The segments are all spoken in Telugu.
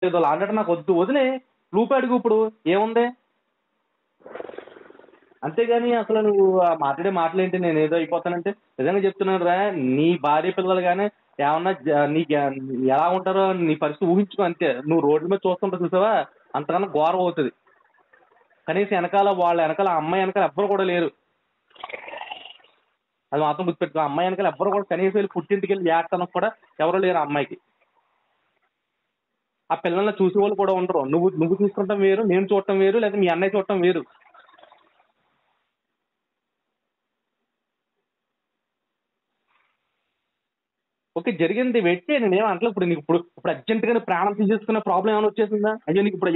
ఏదో లాంటి నాకు వద్దు, వదిలే. రూపాయి అడుగు ఇప్పుడు, ఏముంది? అంతేగాని అసలు నువ్వు మాట్లాడే మాటలేంటి, నేను ఏదో అయిపోతానంటే నిజంగా చెప్తున్నాను రా. నీ భార్య పిల్లలు కానీ ఏమన్నా నీకు ఎలా ఉంటారో నీ పరిస్థితి ఊహించుకో. అంతే. నువ్వు రోడ్ల మీద చూస్తుంటా చూసావా, అంతకన్నా ఘోరం అవుతుంది. కనీసం వెనకాల వాళ్ళ వెనకాల అమ్మాయి వెనకాల ఎవ్వరు కూడా లేరు. అది మాత్రం గుర్తుపెట్టుకో. అమ్మాయి వెనకాల ఎవ్వరు కూడా కనీసం వెళ్ళి పుట్టింటికి వెళ్ళి ఏడటానికి కూడా ఎవరు లేరు ఆ అమ్మాయికి. ఆ పిల్లల్ని చూసే వాళ్ళు కూడా ఉండరు. నువ్వు చూసుకుంటాం వేరు, నేను చూడటం వేరు, లేదా మీ అన్నయ్య చూడటం వేరు. ఓకే, జరిగింది వెయిట్ చేయి. నేనేం అంటలేదు. ఇప్పుడు నీకు ఇప్పుడు అర్జెంట్గా ప్రాణం తీసేసుకున్న ప్రాబ్లం ఏమైనా వచ్చేసిందా? అయ్యో నీకు ఇప్పుడు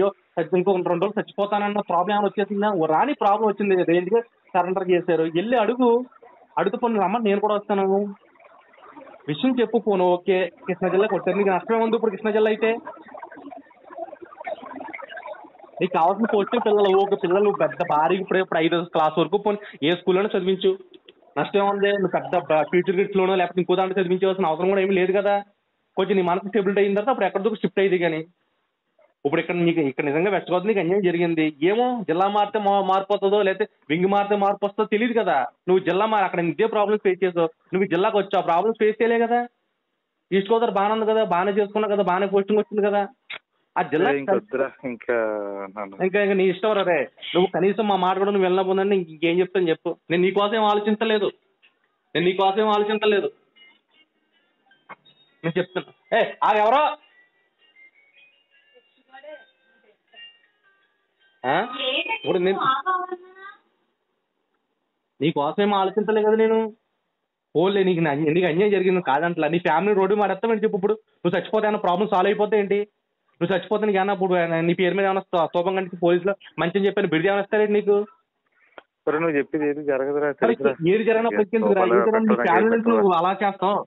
ఇంకో 2 రోజులు చచ్చిపోతానన్న ప్రాబ్లం ఏమైనా వచ్చేసిందా? ఓ రాని ప్రాబ్లం వచ్చింది, రేంజ్గా సరెండర్ చేశారు. వెళ్ళి అడుగు. అడుగుతుపోయి రమ్మని నేను కూడా వస్తాను. విషయం చెప్పు. పోను ఓకే, కృష్ణా జిల్లా కొట్టారు, నీకు నష్టమే ఉంది. ఇప్పుడు కృష్ణా జిల్లా అయితే నీకు కావాల్సిన పోస్టులు పిల్లలు. ఒక పిల్లలు పెద్ద భారీ ఇప్పుడు 5వ క్లాస్ వరకు పోనీ ఏ స్కూల్లోనే చదివించు. నష్టం ఉంది. నువ్వు పెద్ద ఫ్యూచర్ గిట్స్లోనో లేకపోతే ఇంకో దాంట్లో చదివించవలసిన అవసరం కూడా ఏమీ లేదు కదా. కొంచెం నీ మనసు స్టెబిలిటీ అయిన తర్వాత అప్పుడు ఎక్కడితో షిఫ్ట్ అయ్యేది. కానీ ఇప్పుడు ఇక్కడ నిజంగా వెస్ట్ గోదావరి నీకు అన్యాయం జరిగింది. ఏమో జిల్లా మారితే మార్పు వస్తుందో, లేకపోతే వింగ్ మారితే మార్పు వస్తుందో తెలియదు కదా. నువ్వు జిల్లా అక్కడ ఇదే ప్రాబ్లమ్స్ ఫేస్ చేసావు. నువ్వు ఈ జిల్లాకు వచ్చావు, ఆ ప్రాబ్లమ్స్ ఫేస్ చేయలే కదా. ఈస్ట్ గోదావరి బాగానే ఉంది కదా, బాగానే చేసుకున్నావు కదా, బాగానే పోస్టింగ్ వచ్చింది కదా. ఆ జిల్లా ఇంకా నీ ఇష్టం రే. నువ్వు కనీసం మా మాట కూడా నువ్వు వెళ్ళకపోతుందని ఇంకేం చెప్తాను చెప్పు. నేను నీకోసం ఏం ఆలోచించలేదు. నేను చెప్తున్నా. ఎవరో ఇప్పుడు నేను నీకోసం ఏం ఆలోచించలే కదా. నేను ఓన్లీ నీకు అన్యాయం జరిగింది కాదంటలా. నీ ఫ్యామిలీ రోడ్డు మాడేస్తామని చెప్పు. ఇప్పుడు నువ్వు చచ్చిపోతే ఏమన్నా ప్రాబ్లమ్ సాల్వ్ అయిపోతే ఏంటి? నువ్వు చచ్చిపోతే నీకు ఏమన్నా ఇప్పుడు నీ పేరు మీద ఏమన్నా స్తూపం కంటే పోలీసులో మంచిని చెప్పని బిడిది ఏమైనా ఇస్తారేంటి నీకు? నువ్వు చెప్పేది ఏది జరగదురా. ఏది జరిగినప్పుడు ఎందుకురా? ఏది జరిగిన నీ ఫ్యామిలీ నుంచి నువ్వు అలా చేస్తావు.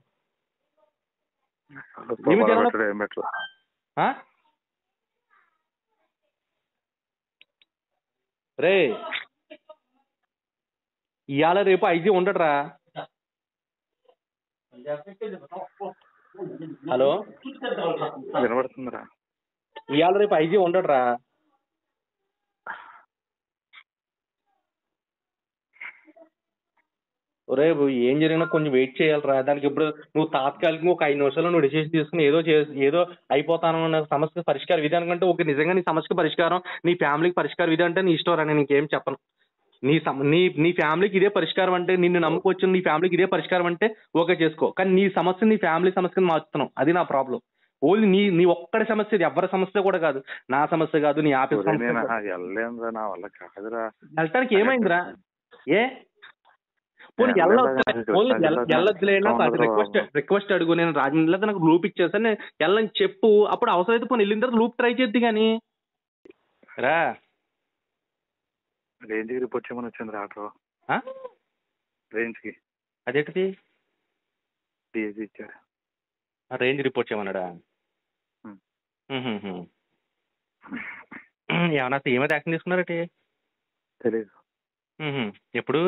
రే ఇవాళ రేపు ఐజీ ఉండడురా. హలో, వినబడుతుందిరా. ఇవాళ రేపు ఐజీ ఉండడురా. రేపు ఏం జరిగినా కొంచెం వెయిట్ చేయాలిరా. దానికి ఇప్పుడు నువ్వు తాత్కాలికంగా ఒక 5 నిమిషాలు నువ్వు డిసిషన్ తీసుకుని ఏదో అయిపోతాను సమస్య పరిష్కార విధి అనుకుంటే ఓకే. నిజంగా నీ సమస్యకి పరిష్కారం, నీ ఫ్యామిలీకి పరిష్కార విధి అంటే నీ ఇష్టం రా. నేను ఇంకేం చెప్పను. నీ ఫ్యామిలీకి ఇదే పరిష్కారం అంటే, నిన్ను నమ్ముకొచ్చిన నీ ఫ్యామిలీకి ఇదే పరిష్కారం అంటే ఓకే చేసుకో. కానీ నీ సమస్య నీ ఫ్యామిలీ సమస్యను మార్చుతున్నావు. అది నా ప్రాబ్లం. ఓన్లీ నీ ఒక్కడి సమస్య, ఇది ఎవరి సమస్య కూడా కాదు. నా సమస్య కాదు, నీ ఆఫీస్ వెళ్ళటానికి ఏమైందిరా? పోనీ వెళ్ళొద్దులేనా రిక్వెస్ట్ అడుగు. నేను రాజమండ్రిలో నాకు లూప్ ఇచ్చేసాను, నేను వెళ్ళని చెప్పు. అప్పుడు అవసరమైతే పోనీ వెళ్ళిన తర్వాత లూప్ ట్రై చేద్ది. కానీ రా రేంజ్ కి రిపోర్ట్ చేయమని వచ్చింది ఆటో. రేంజ్ కి అదేంటిది? ఇచ్చారు. రేంజ్ రిపోర్ట్ చేయమన్నాడా? ఏమన్నా ఏమైతే యాక్షన్ తీసుకున్నారటి? తెలీదు. ఎప్పుడు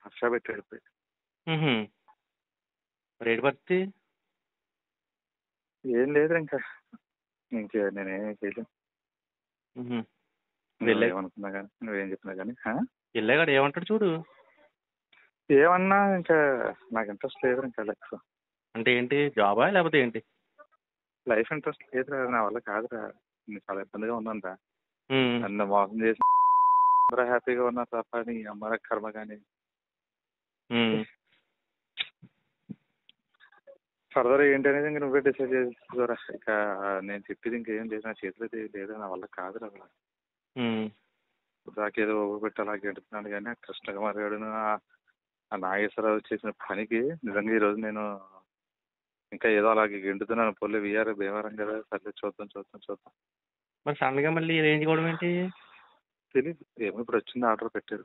హర్ష పెట్టాడు. రేటు పడుతుంది ఏం లేదు. ఇంకా నేనేం చేయలేను. ఏమనుకున్నా కానీ నువ్వేం చెప్పినా కానీ వెళ్ళాడు ఏమంటాడు చూడు. ఏమన్నా ఇంకా నాకు ఇంట్రెస్ట్ లేదు. ఇంకా లైఫ్ అంటే ఏంటి? జాబా లేకపోతే ఏంటి? లైఫ్ ఇంట్రెస్ట్ లేదురా. నా వల్ల కాదురా. నేను చాలా ఇబ్బందిగా ఉన్నానురా. నన్ను మోసం చేసి హ్యాపీగా ఉన్నా తప్ప నీ అమ్మ కర్మ. కానీ ఫర్దర్ ఏంటి అనేది ఇంక నువ్వే డిసైడ్ చేసుకోరా. ఇక నేను చెప్పేది ఇంకేం లేదు. నా చేతిలో లేదు. నా వల్ల కాదురా. నాకేదో పెట్టి అలా గెడుతున్నాను. కానీ ఆ కృష్ణకుమార్ గారు ఆ నాగేశ్వరరావు చేసిన పనికి నిజంగా ఈరోజు నేను ఇంకా ఏదో అలాగే గెంటుతున్నాను. పొల్లి వీఆర్ భీమవరం కదా. సర్లే చూద్దాం. మరి సడన్ గా మళ్ళీ రేంజ్ కూడా ఏంటి తెలీదు. ఏమో ఇప్పుడు వచ్చింది, ఆర్డర్ పెట్టారు.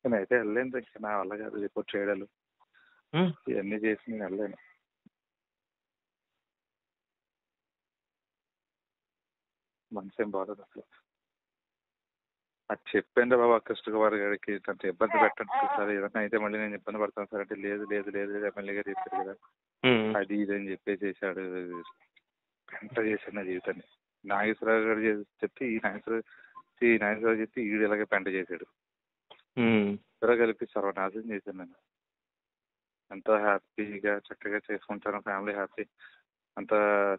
కానీ అయితే వెళ్ళలేను. ఇంకా నా వల్ల కాదు రిపోర్ట్ చేయడాలు ఇవన్నీ చేసి నేను వెళ్ళలేను. మనసేం బాగోదు అసలు. అది చెప్పండి బాబు ఆ కృష్ణకుమార్ గారికి అంత ఇబ్బంది పెట్టండి సార్, ఏదైనా అయితే మళ్ళీ నేను ఇబ్బంది పడతాను సార్ అంటే, లేదు లేదు లేదు ఎమ్మెల్యే గారు చెప్పారు కదా అది ఇది అని చెప్పేసేసాడు. ఎంత చేశాడు నా జీవితాన్ని. నాగేశ్వరరావు గారు చెప్తే ఈ నాగేశ్వరరావు చెప్తే ఈడు ఇలాగే పెంట చేశాడు. ఇద్దరు కలిపి సర్వనాశనం చేశాను నేను. ఎంతో హ్యాపీగా చక్కగా చేసుకుంటాను, ఫ్యామిలీ హ్యాపీ, అంత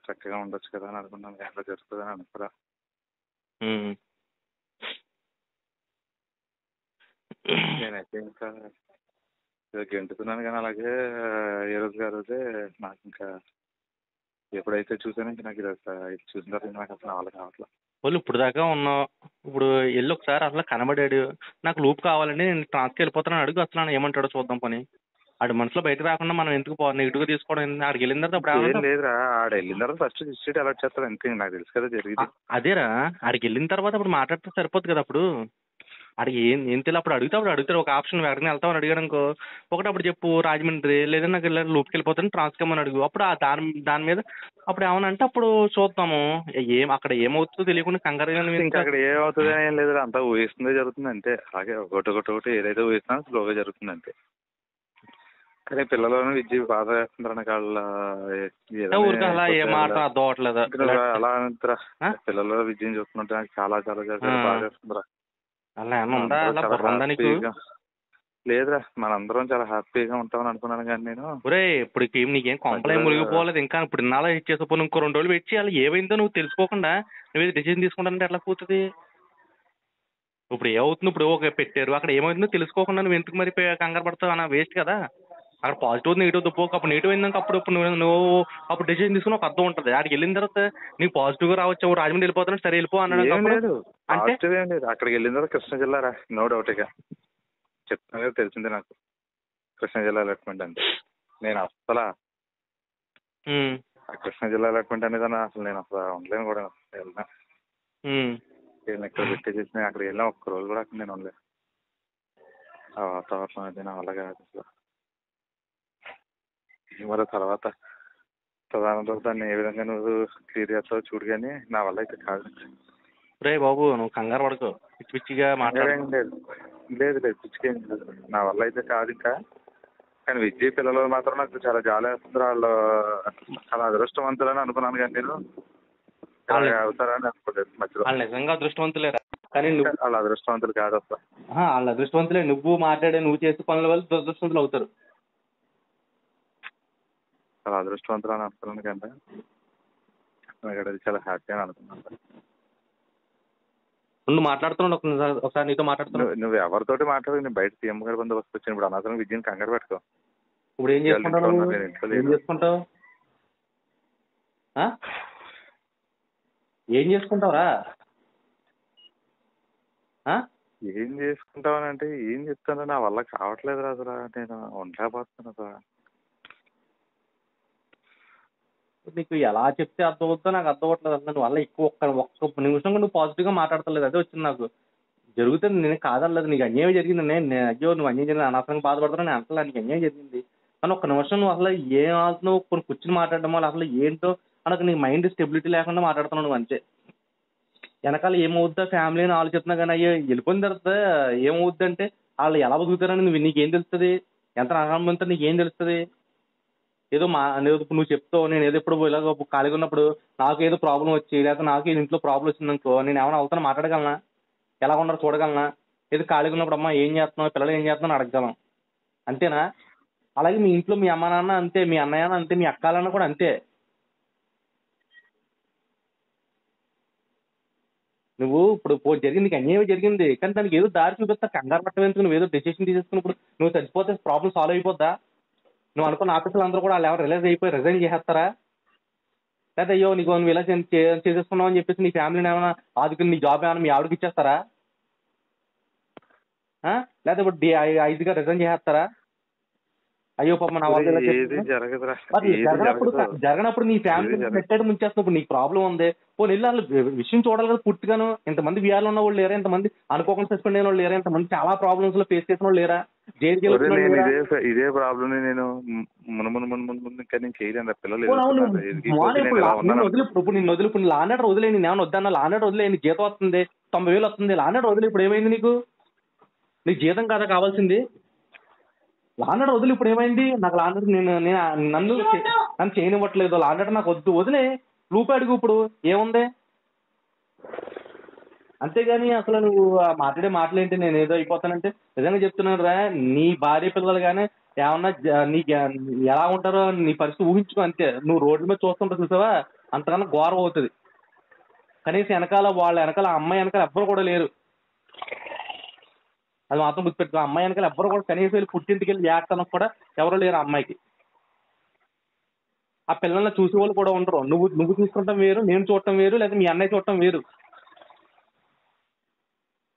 చక్కగా ఉండొచ్చు కదా అని అనుకున్నాను. ఎలా జరుగుతుందని అనుకురా. నేనైతే ఇంకా గెంటుతున్నాను కానీ అలాగే ఏ రోజుకి ఆ రోజే నాకు ఇంకా ఎప్పుడైతే చూసానో ఇంకా నాకు ఇది చూసిన తర్వాత నాకు అసలు వాళ్ళకి కావట్లేదు. వాళ్ళు ఇప్పుడు దాకా ఉన్నావు, ఇప్పుడు వెళ్ళి ఒకసారి అసలు కనబడాడు, నాకు లూప్ కావాలండి నేను ట్రాన్స్కి వెళ్ళిపోతాను అడుగు, అసలు ఏమంటాడో చూద్దాం పని. ఆడి మనసులో బయటకు రాకుండా మనం ఎందుకు నెగిటివ్గా తీసుకోవడం, ఆడికి వెళ్ళిన తర్వాత అప్పుడు లేదురా, ఆడ వెళ్ళిన తర్వాత ఫస్ట్ డిస్ట్రిక్ట్ అలర్ట్ చేస్తాడు అంతే, నాకు తెలుసు కదా జరిగింది. అదేరా, ఆడికి వెళ్ళిన తర్వాత అప్పుడు మాట్లాడితే సరిపోద్ది కదా. అప్పుడు ఆడికి ఏం తెలియదు, అప్పుడు అడుగుతాడు ఒక ఆప్షన్ ఎక్కడికి వెళ్తామని అడిగాడు అనుకో, ఒకటి అప్పుడు చెప్పు రాజమండ్రి, లేదా నాకు లూప్కి వెళ్ళిపోతాను ట్రాన్స్కమ్మని అడుగు. అప్పుడు దాని మీద అప్పుడు ఏమన్నా అంటే అప్పుడు చూద్దాము. అక్కడ ఏమవుతుందో తెలియకుండా కంగారు. ఇంకా అక్కడ ఏమవుతుంది అని ఏం లేదు, అంతా ఊహిస్తుందే జరుగుతుంది అంతే. అలాగే ఒకటి ఏదైతే ఊహిస్తున్నా స్లోగా జరుగుతుంది అంతే. కానీ పిల్లలను విద్య బాధ వేస్తున్నారు నాకు వాళ్ళ అలా అంటారా. పిల్లల విద్యను చూస్తున్నట్టు నాకు చాలా చాలా చాలా బాధ వేస్తుందిరా. లేదురా, మనందరం చాలా హ్యాపీగా ఉంటామని అనుకున్నాను కానీ నేను ఇప్పుడు నీకేం కొంపలే మునిగిపోలేదు. ఇంకా ఇప్పుడు ఇన్నాళ్ళ ఇచ్చేసపో ఇంకో 2 రోజులు పెట్టి వాళ్ళు ఏమైందో నువ్వు తెలుసుకోకుండా నువ్వు డిసిజన్ తీసుకుంటానంటే ఎట్లా కూర్చుంది? ఇప్పుడు ఏమవుతుంది, ఇప్పుడు పెట్టారు అక్కడ ఏమవుతుందో తెలుసుకోకుండా నువ్వు ఎందుకు మరి కంగారు పడతావు అన్న, వేస్ట్ కదా. అక్కడ పాజిటివ్ నెగిటివ్ దుబ్బోక అప్పుడు నెగిటివ్ అయిందాక అప్పుడు నువ్వు అప్పుడు డిసిజన్ తీసుకుని ఒక అర్థం ఉంటుంది. అక్కడికి వెళ్ళిన తర్వాత నీకు పాజిటివ్గా రావచ్చు, రాజమండ్రి వెళ్ళిపోతాను సరే వెళ్ళిపో అన్నాడు. అంటే అక్కడికి వెళ్ళిన తర్వాత కృష్ణా జిల్లా రా, నో డౌట్గా చెప్తాను కదా, తెలిసిందే నాకు కృష్ణా జిల్లా అలాట్మెంట్ అంటే. నేను అసలు కృష్ణా జిల్లా అలాట్మెంట్ అనేది అసలు నేను అసలు ఉండలేను కూడా. వెళ్ళినా నేను ఎక్కడ పెట్టేసి అక్కడికి వెళ్ళినా ఒక్క రోజు కూడా అక్కడ నేను ఉండలేదు. ఆ వాతావరణం అది నా వల్ల కాదు అసలు. మరి తర్వాత దాన్ని ఏ విధంగా నువ్వు క్లియర్ చేస్తావు చూడు, కానీ నా వల్ల అయితే కాదు. రే బాబు నువ్వు కంగారు పడకు, పిచ్చి పిచ్చిగా మాట్లాడేం లేదు లేదు లేదు పిచ్చికేం లేదు, నా వల్ల అయితే కాదు ఇంకా. కానీ విద్య పిల్లలు మాత్రం నాకు చాలా జాలి వేస్తుంది. వాళ్ళు చాలా అదృష్టవంతులని అనుకున్నాను కానీ నేను అవుతారని అనుకోలేదు మధ్యలో. వాళ్ళు నిజంగా అదృష్టవంతులేరా, కానీ వాళ్ళ అదృష్టవంతులు కాదు అసలు. వాళ్ళ అదృష్టవంతులే, నువ్వు మాట్లాడే నువ్వు చేసే పనుల వల్ల దురదృష్టవంతులు అవుతారు. చాలా అదృష్టవంతులు అని అనుకున్నాను కంటే నాకు చాలా హ్యాపీ అని అనుకున్నాను. నువ్వు మాట్లాడుతున్నావు ఒకసారి నీతో మాట్లాడుతున్నావు. నువ్వు ఎవరితోటి మాట్లాడు, నేను బయట సీఎం గారి బందోబస్తు వచ్చాను. ఇప్పుడు అనవసరం విద్యను కంగారు పెట్టుకో. ఇప్పుడు ఏం చేసుకుంటావు, ఏం చేసుకుంటావు, ఏం చేసుకుంటావురా? ఏం చేసుకుంటావని అంటే ఏం చెప్తాను, నా వల్ల కావట్లేదు అసలు, నేను ఉండలేకపోతున్నాను అసలు. నీకు ఎలా చెప్తే అర్థం అవుతుందో నాకు అర్థం అవ్వట్లేదు. అసలు నువ్వు వల్ల ఒక్క నిమిషం నువ్వు పాజిటివ్గా మాట్లాడతలేదు, అదే వచ్చింది నాకు. జరుగుతుంది, నేను కాదలేదు, నీకు అన్యాయం జరిగింది. నేను అయ్యో నువ్వు అన్యాయం జరిగింది అనవసరంగా బాధపడతాను, నేను అంటలేదు నీకు అన్యాయం జరిగింది. కానీ ఒక్క నిమిషం నువ్వు అసలు ఏం ఆడుతున్నావు, కొన్ని కూర్చుని మాట్లాడడం వల్ల అసలు ఏంటో అనకు నీ మైండ్ స్టెబిలిటీ లేకుండా మాట్లాడుతున్నావు నువ్వు అంతే. వెనకాల ఏమవుద్దా ఫ్యామిలీ అని ఆలోచిస్తున్నా కానీ అయ్యో వెళ్ళిపోయిన తర్వాత ఏమవుద్ది అంటే వాళ్ళు ఎలా బతుకుతారని నీకేం తెలుస్తుంది, ఎంత నమ్మకంతో నీకేం తెలుస్తుంది? ఏదో నువ్వు చెప్తావు, నేను ఏదో ఇప్పుడు ఇలాగ ఖాళీగా ఉన్నప్పుడు నాకు ఏదో ప్రాబ్లం వచ్చి లేకపోతే నాకు ఏదో ఇంట్లో ప్రాబ్లం వచ్చిందనుకో, నేను ఏమైనా అవుతాను మాట్లాడగలనా, ఎలా ఉన్నారు చూడగలనా? ఏదో ఖాళీగా ఉన్నప్పుడు అమ్మ ఏం చేస్తున్నావు, పిల్లలు ఏం చేస్తున్నావు అడగగలం, అంతేనా? అలాగే మీ ఇంట్లో మీ అమ్మ నాన్న అంతే, మీ అన్నయ్య అంతే, మీ అక్కాలన్న కూడా అంతే. నువ్వు ఇప్పుడు జరిగింది నీకు అన్యాయం జరిగింది, కానీ దానికి ఏదో దారి చూపిస్తా, కంగారు పట్టడం ఎందుకు? నువ్వు ఏదో డెసిషన్ తీసేసుకున్నప్పుడు నువ్వు చచ్చిపోతే ప్రాబ్లం సాల్వ్ అయిపోద్దా? నువ్వు అనుకున్న ఆఫీసులు అందరూ కూడా వాళ్ళు ఎవరు రిలైజ్ అయిపోయి రిజైన్ చేసేస్తారా? లేదా అయ్యో నువ్వు ఇలా చేసేసుకున్నావు అని చెప్పేసి నీ ఫ్యామిలీని ఏమైనా ఆదుకుని నీ జాబ్ ఏమైనా మీ ఆవిడకి ఇచ్చేస్తారా? లేదా ఇప్పుడు 5గా రిజైన్ చేసేస్తారా? అయ్యో పాప నా వాళ్ళు జరగనప్పుడు నీ ఫ్యామిలీ పెట్టాడు ముంచేస్తున్నప్పుడు నీకు ప్రాబ్లం ఉంది. పోనీ వెళ్ళి వాళ్ళు విషయం చూడాలి కదా పూర్తిగాను. ఇంతమంది వీఆర్లో ఉన్న వాళ్ళు లేరా, ఇంతమంది అనుకోకుండా సస్పెండ్ అయిన వాళ్ళు లేరా, ఇంతమంది చాలా ప్రాబ్లమ్స్ లో ఫేస్ చేసిన వాళ్ళు లేరా? జైలుకి ఒరే నేను వెళ్ళిపోతున్నాడు. ఇదే ప్రాబ్లమ్ నేను ముందు ఇంకా నేను చేయలేను. పిల్లలు అవును ఎదుగుతున్నారు. ఇప్పుడు నేను ఇలా నిన్ను ఉన్నాను వదిలి ఇప్పుడు నిన్ను వదిలి ఇప్పుడు లాండర్ వదిలేని నేను ఏమన్నా వద్దన్నా లాండర్ వదిలేని జీతం వస్తుంది 90,000 వస్తుంది లాండర్ వదిలి ఇప్పుడు ఏమైంది నీకు జీతం కదా కావాల్సింది లాండర్ వదిలి ఇప్పుడు ఏమైంది నాకు లాండర్ నన్ను చేయనివ్వట్లేదు లాండర్ నాకు వద్దు వదిలే రూపాయి అడుగు ఇప్పుడు ఏముంది అంతేగాని అసలు నువ్వు మాట్లాడే మాటలేంటి నేను ఏదో అయిపోతానంటే నిజంగా చెప్తున్నాను రా నీ భార్య పిల్లలు కానీ ఏమన్నా నీకు ఎలా ఉంటారో నీ పరిస్థితి ఊహించుకో అంతే నువ్వు రోడ్ల మీద చూస్తుంటా చూసావా అంతకన్నా ఘోరం అవుతుంది కనీసం వాళ్ళ వెనకాల అమ్మాయి వెనకాల ఎవ్వరు కూడా లేరు అది మాత్రం గుర్తుపెట్టుకో అమ్మాయి వెనకాల ఎవ్వరు కూడా కనీసం వెళ్ళి పుట్టింటికి వెళ్ళి ఏడటానికి కూడా ఎవరు లేరు ఆ అమ్మాయికి ఆ పిల్లల్ని చూసే వాళ్ళు కూడా ఉండరు నువ్వు చూసుకుంటాం వేరు నేను చూడటం వేరు లేదా మీ అన్నయ్య చూడటం వేరు